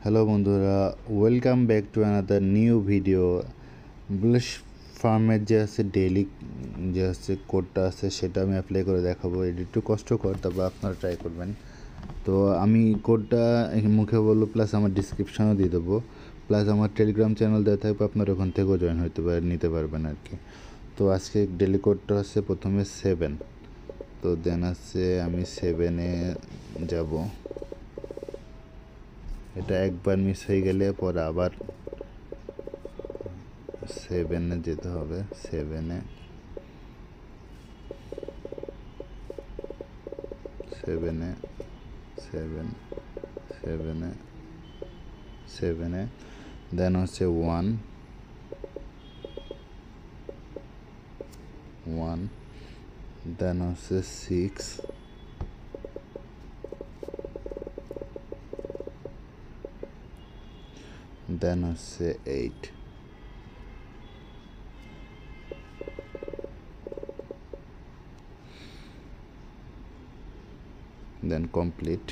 Hello বন্ধুরা, welcome back to another new video. Bullish ফার্মের যে আছে ডেইলি যে আছে কোডটা আছে সেটা আমি অ্যাপ্লাই করে দেখাবো। এটা একটু কষ্টকর, তবে আপনারা ট্রাই করবেন। তো আমি কোডটা মুখে বলবো, প্লাস আমার ডিসক্রিপশানও দিয়ে দেবো, প্লাস আমার টেলিগ্রাম চ্যানেল দেওয়া থাকবে, আপনারা ওখান থেকেও জয়েন হতে নিতে পারবেন আর কি। তো আজকে ডেইলি কোডটা হচ্ছে প্রথমে 7, তো দেন আছে আমি 7-এ যাব। এটা একবার মিস হয়ে গেলে পরে আবার 7-এ যেতে হবে। 7-এ 7-এ 7-এ দেন হচ্ছে 1 দেন হচ্ছে 6 দেন হচ্ছে 8 দেন কমপ্লিট।